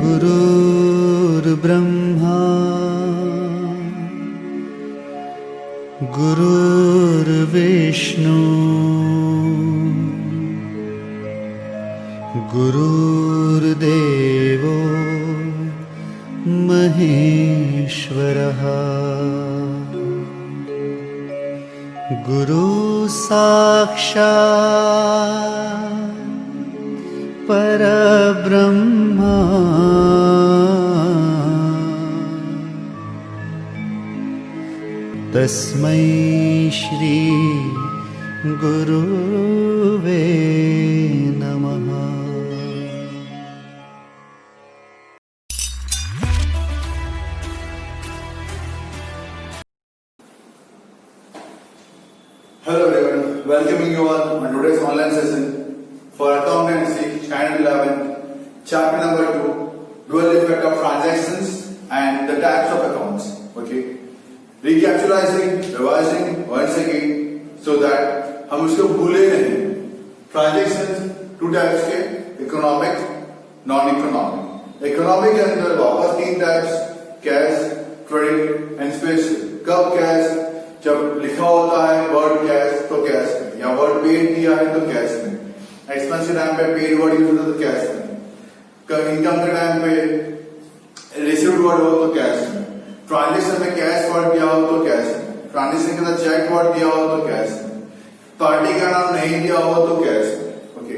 गुरुर्ब्रह्मा गुरुर्विष्णु गुरुर्देवो महेश्वरः गुरु साक्षात् परब्रह्मा तस्मै श्री गुरुवे नमः। Hello everyone, welcoming you all on today's online session for accountancy standard 11, chapter number 2, dual effect of transactions and the types of accounts. Okay, recapitalizing, revising once again so that हम उसको भूले नहीं। Transactions two types के, economic, non-economic। Economic के अंदर वापस 3 types, cash, credit and special। कब cash? जब लिखा होता है वर्ड कैश तो कैश में, या वर्ड पेड दिया है तो कैश में, एक्सपेंस के टाइम पे पेड वर्ड यूज होता है तो कैश में, इनकम के टाइम पे रिसीव्ड वर्ड हो तो कैश में, ट्रांजेक्शन में कैश वर्ड दिया हो तो कैश में, ट्रांजेक्शन के अंदर चेक वर्ड दिया हो तो कैश में, पार्टी का नाम नहीं दिया हो तो कैश में। ओके,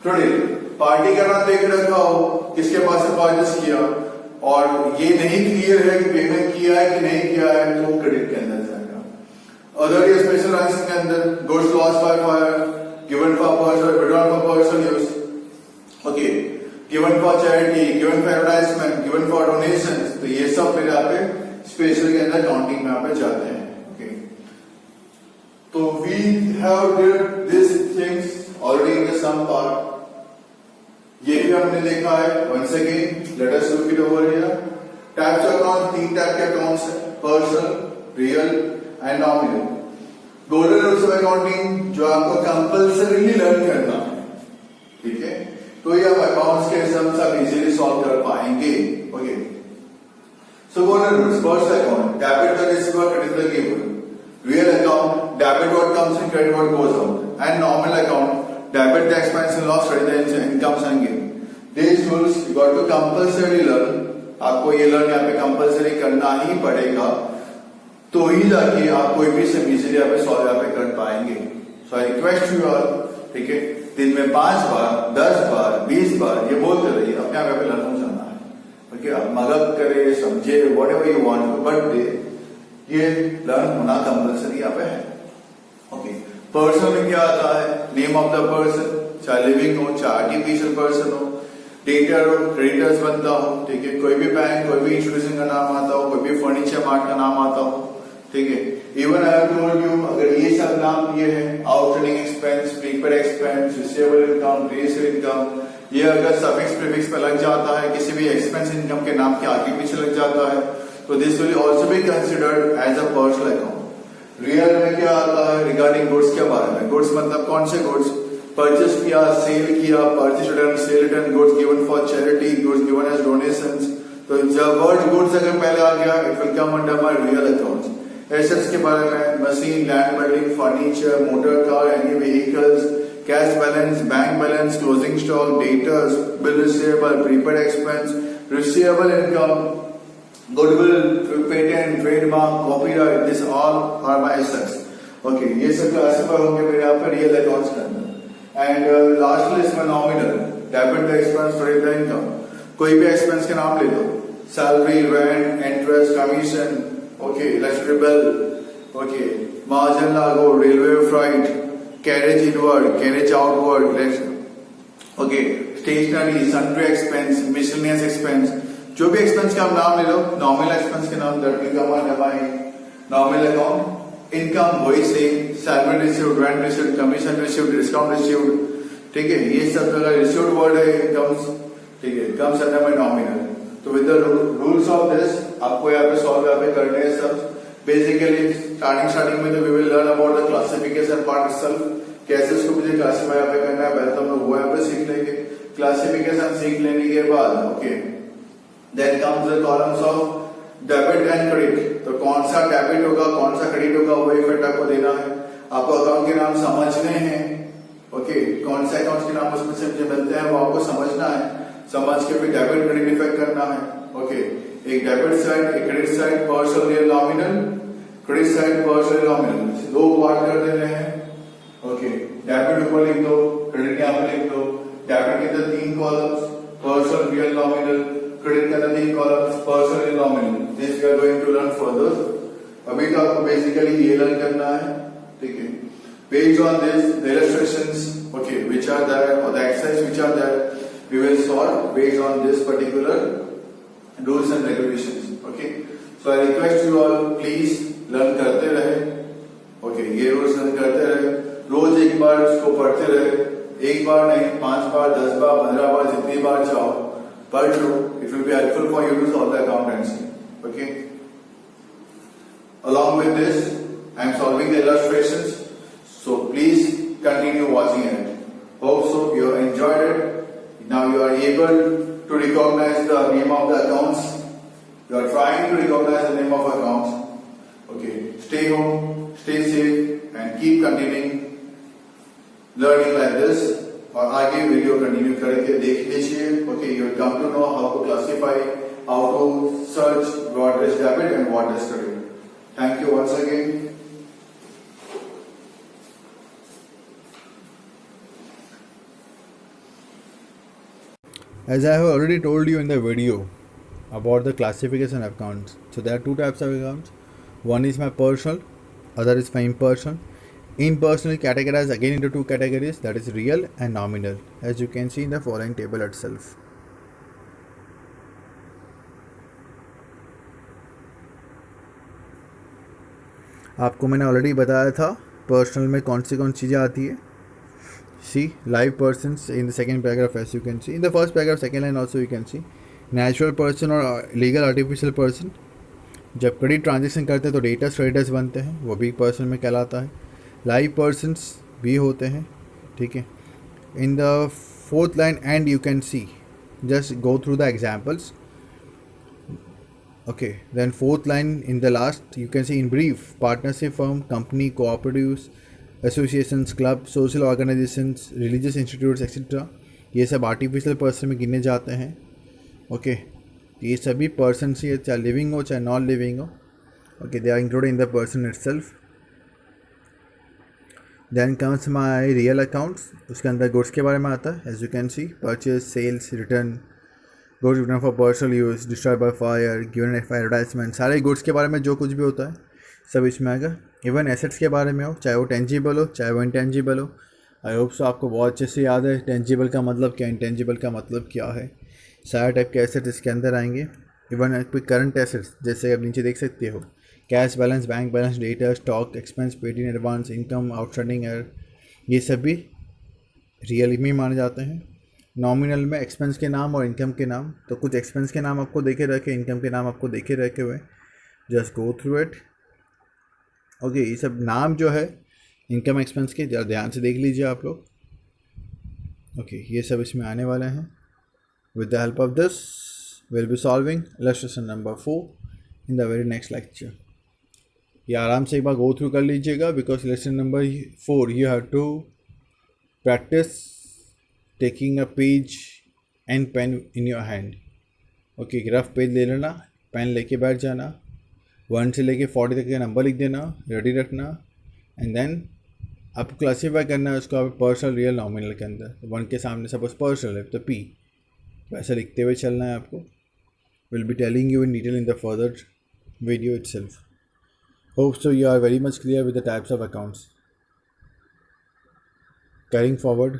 क्रेडिट पार्टी का नाम देकर रखा हो, किसके पास से परचेस किया और ये नहीं क्लियर है कि पेमेंट किया है कि नहीं किया है तो क्रेडिट के अंदर जाएगा। Other special ranks के अंदर goods lost by fire, given for personal, withdrawn for personal use, okay, given for charity, given for advertisement, given for donations, तो ये सब फिर यहाँ पे स्पेशल के अंदर काउंटिंग में यहाँ पे जाते हैं। Okay, तो we have did these things already in the sum part. ये भी हमने देखा है। Once again, let us look it over here. Types of accounts, 3 type के अकाउंट्स हैं, personal, real and nominal. Golden rules of accounting जो आपको compulsorily learn करना है, ठीक है, तो ये आप अकाउंट्स के सम्स आप इजीली सॉल्व कर पाएंगे। Okay, so golden rules, first account debit the receiver, credit the giver. Real account debit what comes in, credit what goes out. And nominal account debit the expense and loss, credit the incomes and gain. This rules you got to compulsory learn, आपको ये learn यहाँ पे compulsory करना ही पड़ेगा, तो ही जाके आप कोई भी सम इजीली यहाँ पे सॉल्व यहाँ पे कर पाएंगे। So I request you all, ठीक है, दिन में 5 बार, 10 बार, 20 बार ये बोलते रहिए, अपने आप यहाँ पे लर्न हो जाना है। ओके, आप मदद करे, समझे, what ever you want, but ये लर्न होना कंपल्सरी यहाँ पे है। ओके, पर्सन में क्या आता है? नेम ऑफ द पर्सन, चाहे लिविंग हो चाहे आर्टिफिशियल पर्सन हो, डेटर हो, क्रेडिटर्स बनता हो, ठीक है, कोई भी बैंक, कोई भी इंस्टीट्यूशन का नाम आता हो, कोई भी फर्नीचर मार्ट का नाम आता हो, ठीक है। Even I have told you, अगर ये सब नाम दिए हैं, outstanding expense, prepaid expense, receivable income, receive income, ये अगर सफिक्स प्रीफिक्स पे लग जाता है, किसी भी एक्सपेंस इनकम के नाम के आगे पीछे लग जाता है, तो this will also be considered as a personal account. Real में क्या आता है? रिगार्डिंग गुड्स के बारे में। गुड्स मतलब कौन से गुड्स? परचेस किया, सेल किया, purchase return, sale return, goods given for charity, goods given as donations. तो जब वर्ड गुड्स अगर पहले आ गया, it will come under my real accounts. Assets के बारे में machine, land, building, furniture, motor car, any vehicles, cash balance, bank balance, closing stock, debtors, bill receivable, prepaid expense, receivable income, goodwill, patent, trademark, copyright, this all are my assets. Okay, ये सब classify होंगे मेरे यहाँ पे real accounts के अंदर। And lastly इसमें nominal, debit the expense, credit the income. कोई भी एक्सपेंस के नाम ले लो, salary, rent, interest, commission, okay, electric bill, okay, margin लागू, railway freight, carriage inward, carriage outward, okay, stationery, sundry expense, miscellaneous expense, जो भी एक्सपेंस का आप नाम ले लो, नॉमिनल एक्सपेंस के नाम that will come under my nominal account. Income वही same, salary received, rent received, commission received, discount received, ठीक है, ये सब अगर रिसीव्ड वर्ड है इनकम्स, ठीक है, कम्स अंडर माय नॉमिनल। तो with the rules of this आपको यहाँ पे सॉल्व यहाँ पे करने हैं सब। बेसिकली स्टार्टिंग में तो we will learn about the classification part itself, कैसे इसको मुझे क्लासिफाई यहाँ पे करना है, पहले तो हम लोग वो यहाँ पे सीख लेंगे, क्लासिफिकेशन सीख लेने के बाद okay then comes the columns of debit and credit. तो कौन सा डेबिट होगा कौन सा क्रेडिट होगा वो इफेक्ट आपको देना है। आपको अकाउंट के नाम समझने हैं ओके कौन से अकाउंट के नाम उसमें से मुझे मिलते हैं वो आपको समझना है। समझ के फिर डेबिट क्रेडिट इफेक्ट करना है ओके। एक डेबिट साइड एक credit side partial real nominal credit side partial nominal दो पार्ट कर देने हैं ओके। डेबिट ऊपर लिख दो क्रेडिट यहाँ पे लिख दो। डेबिट के अंदर 3 columns partial real nominal credit के अंदर 3 columns partial real nominal. This we are going to learn further. अभी तो आपको बेसिकली ये लर्न करना है ठीक है। Based on this, the illustrations, okay, which are there or the exercises which are there, we will solve based on this particular rules and regulations. Okay. So I request you all, please learn करते रहे. Okay, ये rules learn करते रहे. रोज एक बार इसको पढ़ते रहे. एक बार नहीं 5 बार 10 बार 15 बार जितनी बार चाहो पढ़ लो. It will be helpful for you to solve the accountancy. Okay. Along with this, I am solving the illustrations. So please continue watching it. Hope so you enjoyed it. Now you are able to recognize the name of the accounts. You are trying to recognize the name of accounts. Okay. Stay home, stay safe and keep continuing learning like this. और आगे video continue करके देख लीजिए. Okay, you will come to know how to classify, how to search what is debit and what is credit. Thank you once again. As I have already told you in the video about the classification of accounts, so there are 2 types of accounts. One is my personal, other is my impersonal. Impersonal categorized again into 2 categories, that is real and nominal, as you can see in the following table itself. आपको मैंने already बताया था personal में कौन सी चीज़ें आती है. See live persons in the second paragraph, as you can see in the first paragraph second line also you can see natural person और legal artificial person. जब क्रेडिट ट्रांजेक्शन करते हैं तो डेटर्स क्रेडिटर्स बनते हैं, वो भी पर्सन में कहलाता है. लाइव पर्सन्स भी होते हैं ठीक है. In the fourth line and you can C just go through the examples okay. Then fourth line in the last you can see in brief partnership firm, company, cooperatives, associations, club, social organisations, religious institutes etcetera, ये सब artificial person में गिने जाते हैं okay. ये सभी person से चाहे लिविंग हो चाहे नॉन लिविंग हो okay, they are included in the person itself. Then comes my real accounts. उसके अंदर गुड्स के बारे में आता है. As you can see purchase, sales, return, goods return for personal use, destroyed by fire, given for advertisement, सारे goods के बारे में जो कुछ भी होता है सब इसमें आएगा. इवन एसेट्स के बारे में हो, चाहे वो टेंजिबल हो चाहे वो इंटेंजिबल हो. आई होप सो आपको बहुत अच्छे से याद है टेंजिबल का मतलब क्या, इंटेंजिबल का मतलब क्या है. सारे टाइप के एसेट्स इसके अंदर आएंगे. इवन कोई करंट एसेट्स जैसे आप नीचे देख सकते हो, cash balance, bank balance, data, stock, expense, paid in advance, income, outstanding air, ये सभी रियल में माने जाते हैं. नॉमिनल में एक्सपेंस के नाम और इनकम के नाम. तो कुछ एक्सपेंस के नाम आपको देखे रखे, इनकम के नाम आपको देखे रखे हुए, just go through it okay. ये सब नाम जो है इनकम एक्सपेंस के ज़रा ध्यान से देख लीजिए आप लोग ओके. ये सब इसमें आने वाले हैं. With the help of this will be solving illustration number 4 in the very next lecture. ये आराम से एक बार गो थ्रू कर लीजिएगा because illustration number 4 you have to practice taking a page and pen in your hand okay. Rough page ले लेना, pen लेके बैठ जाना, 1 से लेके 40 तक का नंबर लिख देना, रेडी रखना. एंड देन आपको क्लासीफाई करना है उसको आप पर्सनल, रियल, नॉमिनल के अंदर. 1 के सामने सपोज पर्सनल है तो P, वैसे लिखते हुए चलना है आपको. Will be telling you in detail in the further video itself. Hope so you are very much clear with the types of accounts. Carrying forward.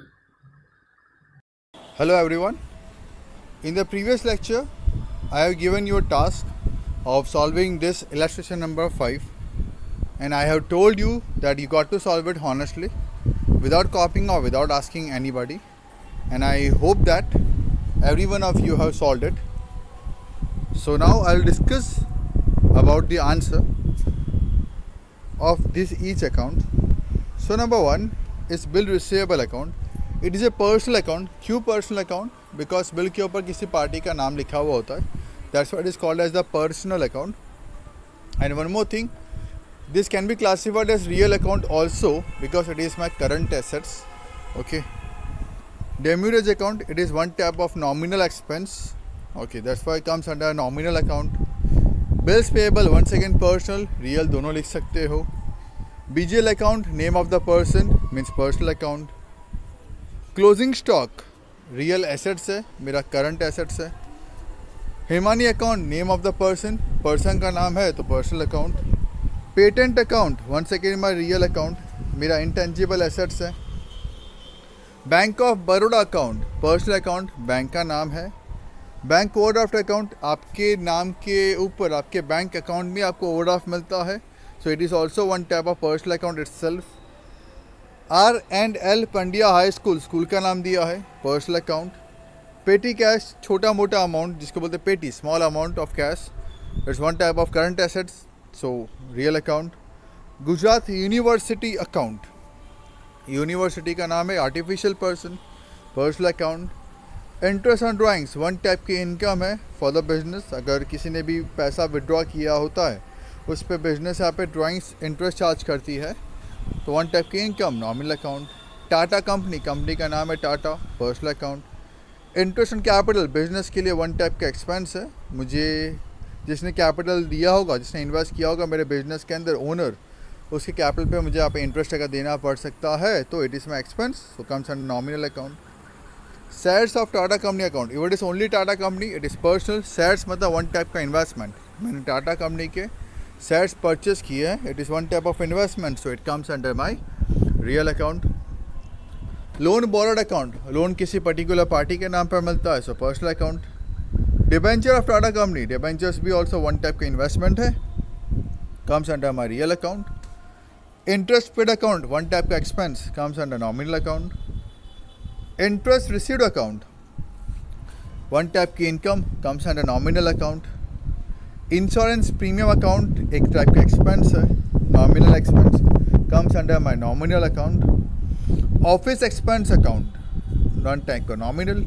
Hello everyone. In the previous lecture, I have given you a task of solving this illustration number 5 and I have told you that you got to solve it honestly without copying or without asking anybody, and I hope that every one of you have solved it. So now I'll discuss about the answer of this each account. So number 1 is bill receivable account. It is a personal account. क्यों personal account? Because bill के ऊपर किसी party का नाम लिखा हुआ होता है. That's what is called as the personal account. And one more thing, this can be classified as real account also because it is my current assets. Okay, demurrage account, it is one type of nominal expense. Okay, that's why it comes under nominal account. Bills payable, once again personal, real दोनों लिख सकते हो. BGL account, name of the person, means personal account. Closing stock, real assets है, मेरा current assets है. Himani account, name of the person, person का नाम है तो personal account. Patent account, one second माई रियल अकाउंट, मेरा इंटेंजिबल एसेट्स है. Bank of Baroda account, personal account, bank का नाम है. बैंक ओवरड्राफ्ट अकाउंट, आपके नाम के ऊपर आपके बैंक अकाउंट में आपको ओवरड्राफ्ट मिलता है, so it is also one type of personal account itself. R&L Pandya high school, school का नाम दिया है, पर्सनल अकाउंट. पेटी कैश, छोटा मोटा अमाउंट जिसको बोलते हैं पेटी, small amount of cash, it's one type of current assets, so real account. Gujarat university account, university का नाम है, artificial person, personal account. Interest on drawings, one type की इनकम है फॉर द बिजनेस. अगर किसी ने भी पैसा विड्रॉ किया होता है उस पर बिजनेस यहाँ पे ड्राइंग्स इंटरेस्ट चार्ज करती है, तो वन टाइप की income, nominal account. Tata company, company का नाम है Tata, personal account. Interest on capital, business के लिए वन टाइप का एक्सपेंस है. मुझे जिसने कैपिटल दिया होगा, जिसने इन्वेस्ट किया होगा मेरे बिजनेस के अंदर, ओनर, उसके कैपिटल पे मुझे यहाँ पे इंटरेस्ट अगर देना पड़ सकता है तो it is my expense, so comes under nominal account. Shares of Tata company account, it is only Tata company, it is personal. Shares मतलब वन टाइप का इन्वेस्टमेंट, मैंने टाटा कंपनी के शेयर्स परचेज किए हैं, it is one type of investment, so it comes under my real account. Loan borrowed account, loan किसी particular party के नाम पर मिलता है, so personal account. Debenture of Tata company, debentures भी ऑल्सो वन टाइप का इन्वेस्टमेंट है, comes under my real account. Interest paid account, one type का expense, comes under nominal account. Interest received account, one type की income, comes under nominal account. Insurance premium account, एक type का expense है, nominal expense, comes under my nominal account. Office expense account, one type का nominal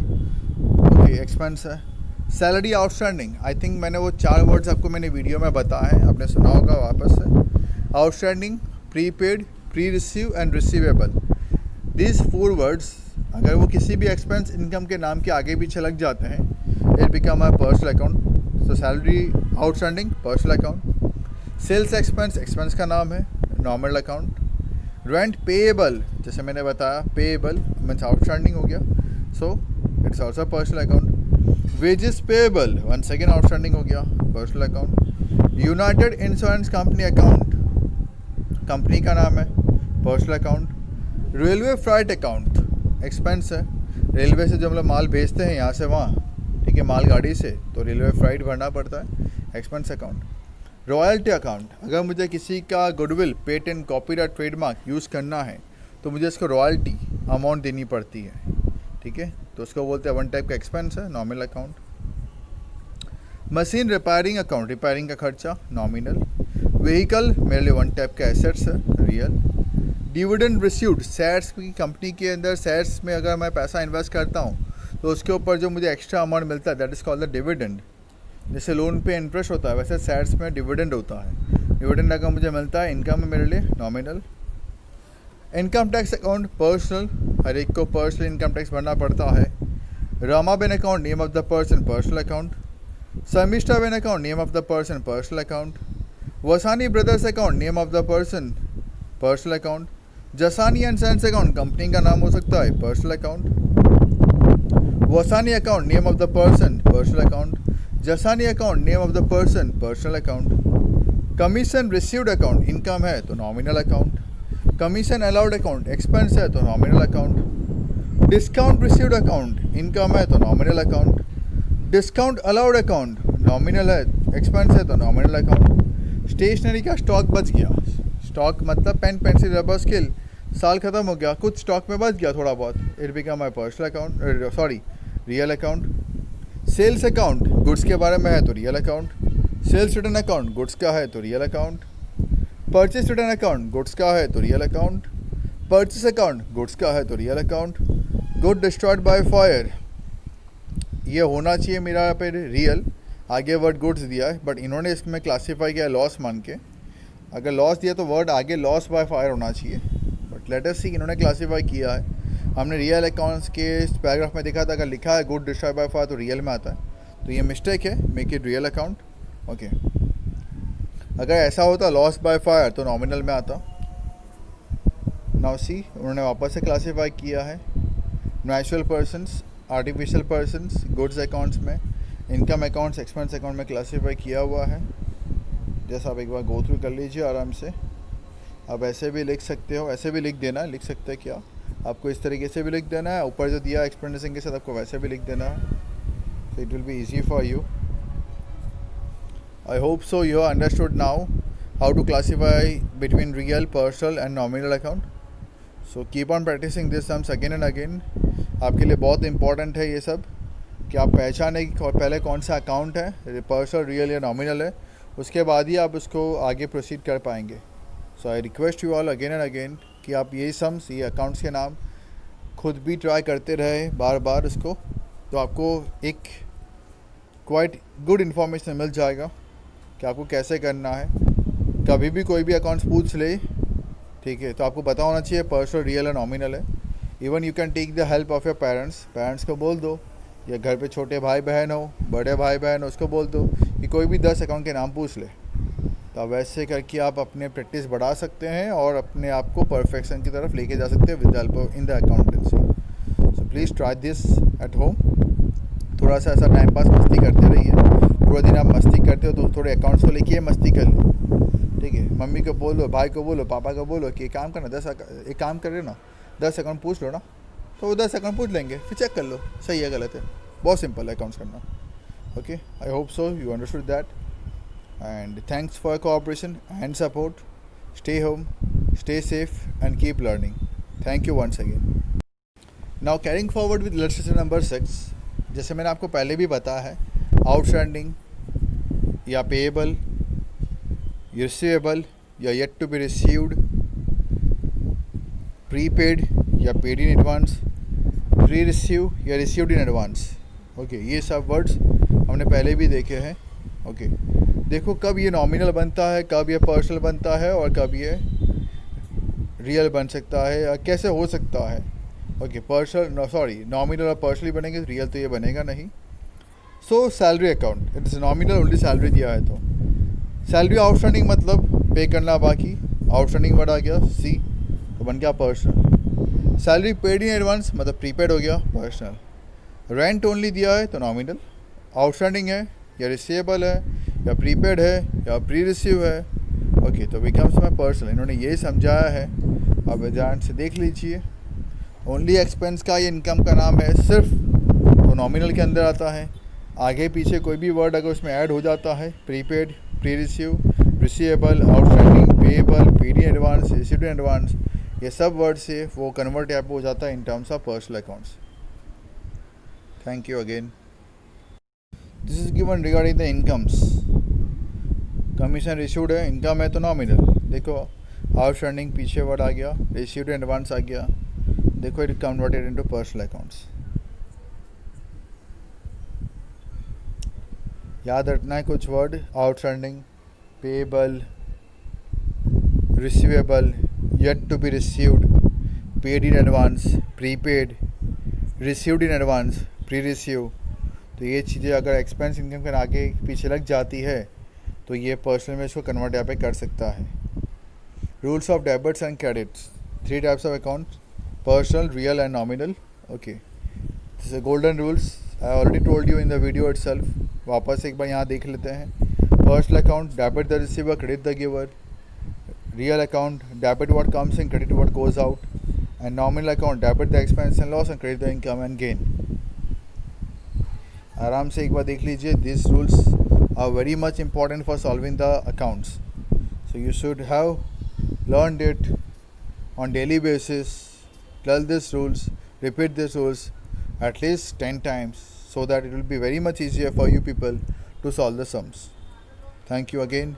expense है. Salary outstanding, I think मैंने वो 4 words आपको मैंने वीडियो में बताए हैं, आपने सुना होगा वापस से. Outstanding, prepaid, pre receive and receivable, these 4 words अगर वो किसी भी एक्सपेंस इनकम के नाम के आगे पीछे लग जाते हैं, it become a personal account. So salary outstanding, personal account. Sales expense, expense का नाम है, नॉमिनल अकाउंट. रेंट पेएबल, जैसे मैंने बताया, पेएबल मीन्स आउटस्टैंडिंग हो गया, so it's also personal account. Wages payable, one second outstanding हो गया, personal account. United Insurance company account, company का नाम है, personal account. Railway freight account, expense है, रेलवे से जो हम लोग माल भेजते हैं यहाँ से वहाँ, ठीक है, मालगाड़ी से, तो रेलवे फ्राइट भरना पड़ता है, एक्सपेंस अकाउंट. रॉयल्टी अकाउंट, अगर मुझे किसी का goodwill, patent, copyright, trademark use करना है तो मुझे इसको रॉयल्टी अमाउंट देनी पड़ती है, ठीक है, तो उसको बोलते हैं वन टाइप का एक्सपेंस है, nominal account. Machine repairing account, repairing का खर्चा, नॉमिनल. व्हीकल मेरे लिए वन टाइप का एसेट्स है, रियल. डिविडेंड रिसीव्ड, शेयर्स की कंपनी के अंदर शेयर्स में अगर मैं पैसा इन्वेस्ट करता हूँ तो उसके ऊपर जो मुझे एक्स्ट्रा अमाउंट मिलता है, that is called the dividend. जैसे लोन पे इंटरेस्ट होता है वैसे शेयर्स में डिविडेंड होता है. डिविडेंड अगर मुझे मिलता है, इनकम है मेरे लिए, nominal. Income tax account, personal, हर एक को पर्सनल इनकम टैक्स भरना पड़ता है. Ramaben account, name of the person, personal account. Sharmishthaben account, name of the person, personal account. Vasani brothers account, name of the person, personal account. Jasani and sons account, company का नाम हो सकता है, personal account. Vasani account, name of the person, personal account. Jasani account, name of the person, personal account. Commission received account, income है तो nominal account. Commission allowed account, expense है तो nominal account. Discount received account, income है तो nominal account. Discount allowed account, nominal है, expense है तो nominal account. Stationery का स्टॉक बच गया, स्टॉक मतलब पेन, पेंसिल, रबर, स्केल, साल ख़त्म हो गया, कुछ स्टॉक में बच गया थोड़ा बहुत, it become my personal account, sorry real account. Sales account, goods के बारे में है तो real account. Sales return account, goods का है तो real account. Purchase return account, goods का है तो real account. Purchase account, goods का है तो real account. Good destroyed by fire, ये होना चाहिए मेरा यहाँ पे रियल, आगे वर्ड गुड्स दिया है बट इन्होंने इसमें क्लासीफाई किया लॉस मान के। अगर लॉस दिया तो वर्ड आगे लॉस बाय फायर होना चाहिए, बट लेट अस सी इन्होंने क्लासीफाई किया है। हमने रियल अकाउंट्स के पैराग्राफ में देखा था अगर लिखा है गुड डिस्ट्रॉयड बाय फायर तो रियल में आता है, तो ये मिस्टेक है, make it real account. Okay, अगर ऐसा होता लॉस बाय फायर तो नॉमिनल में आता। नाउ सी उन्होंने वापस से क्लासीफाई किया है natural persons, artificial persons, goods accounts में, इनकम अकाउंट्स, एक्सपेंस अकाउंट में क्लासीफाई किया हुआ है। जैसा आप एक बार गो थ्रू कर लीजिए आराम से। आप ऐसे भी लिख सकते हो, ऐसे भी लिख देना है, लिख सकते हैं क्या आपको इस तरीके से भी लिख देना है, ऊपर जो दिया एक्सप्लेनेशन के साथ आपको वैसे भी लिख देना है, so it will be easy for you. I hope so you have understood now how to classify between real, personal and nominal account. So keep on practicing this sums again and again. आपके लिए बहुत important है ये सब कि आप पहचाने कि पहले कौन सा अकाउंट है, पर्सनल, रियल या नॉमिनल है, उसके बाद ही आप उसको आगे प्रोसीड कर पाएंगे। So I request you all again and again कि आप यही सम्स, ये अकाउंट्स के नाम खुद भी ट्राई करते रहे बार बार उसको, तो आपको एक क्वाइट गुड इन्फॉर्मेशन मिल जाएगा कि आपको कैसे करना है। कभी भी कोई भी अकाउंट्स पूछ ले, ठीक है, तो आपको पता होना चाहिए पर्सनल, रियल या नॉमिनल है। Even you can take the help of your parents को बोल दो, या घर पे छोटे भाई बहन हो, बड़े भाई बहन हो, उसको बोल दो कि कोई भी 10 अकाउंट के नाम पूछ ले। तो वैसे करके आप अपने प्रैक्टिस बढ़ा सकते हैं और अपने आप को परफेक्शन की तरफ लेके जा सकते हैं with the help in the accountancy. So please try this at home. थोड़ा सा ऐसा टाइम पास मस्ती करते रहिए, पूरा दिन आप मस्ती करते हो तो थोड़े अकाउंट्स को लेके मस्ती कर लो, ठीक है। मम्मी को बोलो, भाई को बोलो, पापा को बोलो कि काम करना, एक काम कर रहे हो ना, 10 अकाउंट पूछ लो ना, तो वो 10 अकाउंट पूछ लेंगे, फिर चेक कर लो सही है गलत है। बहुत सिंपल है अकाउंट्स करना। Okay, I hope so you understood that and thanks for cooperation and support. Stay home, stay safe and keep learning. Thank you once again. Now carrying forward with lesson number 6, जैसे मैंने आपको पहले भी बताया है, outstanding या payable, receivable या yet to be received, prepaid या paid in advance, pre receive या रिसीव्ड इन एडवांस। ओके, ये सब वर्ड्स हमने पहले भी देखे हैं। ओके, देखो कब ये नॉमिनल बनता है, कब ये पर्सनल बनता है और कब ये रियल बन सकता है या कैसे हो सकता है। ओके, नॉमिनल और पर्सनली बनेंगे, रियल तो ये बनेगा नहीं। सो salary account, it is nominal only, salary दिया है तो सैलरी आउटस्टैंडिंग मतलब पे करना बाकी, आउटस्टैंडिंग वर्ड आ गया सी, तो बन गया personal. Salary paid in advance मतलब प्रीपेड हो गया पर्सनल। रेंट ओनली दिया है तो नॉमिनल। आउटस्टैंडिंग है या रिसीवेबल है या प्रीपेड है या प्री रिसीव है, ओके, तो बिकम्स माई पर्सनल। इन्होंने ये समझाया है, अब ध्यान से देख लीजिए। ओनली एक्सपेंस का ये इनकम का नाम है सिर्फ, तो नॉमिनल के अंदर आता है। आगे पीछे कोई भी वर्ड अगर उसमें ऐड हो जाता है, prepaid, pre receive, receivable, outstanding, payable, paid in advance, received in advance, ये सब वर्ड से वो कन्वर्ट ऐप हो जाता है in terms of personal accounts. Thank you again. This is given regarding the incomes. Commission received है, income है तो नॉमिनल। देखो आउटस्टैंडिंग पीछे वर्ड आ गया, रिसीव्ड इन एडवांस आ गया, देखो it converted into personal accounts. याद रखना है कुछ word, outstanding, payable, receivable, yet to be received, paid in advance, prepaid, received in advance, pre receive. तो ये चीज़ें अगर एक्सपेंस इनकम के आगे पीछे लग जाती है तो ये पर्सनल में इसको कन्वर्ट यहाँ पे कर सकता है। Rules of debits and credits, 3 types of account, personal, real and nominal. Okay, this is golden rules, I already told you in the video itself. वापस एक बार यहाँ देख लेते हैं। Personal account, debit the receiver, credit the giver. Real account, debit what comes in, credit what goes out. And nominal account, debit the expense and loss and credit the income and gain. आराम से एक बार देख लीजिए। These rules are very much important for solving the accounts. So you should have learned it on daily basis. Learn these rules, repeat these rules at least 10 times so that it will be very much easier for you people to solve the sums. Thank you again.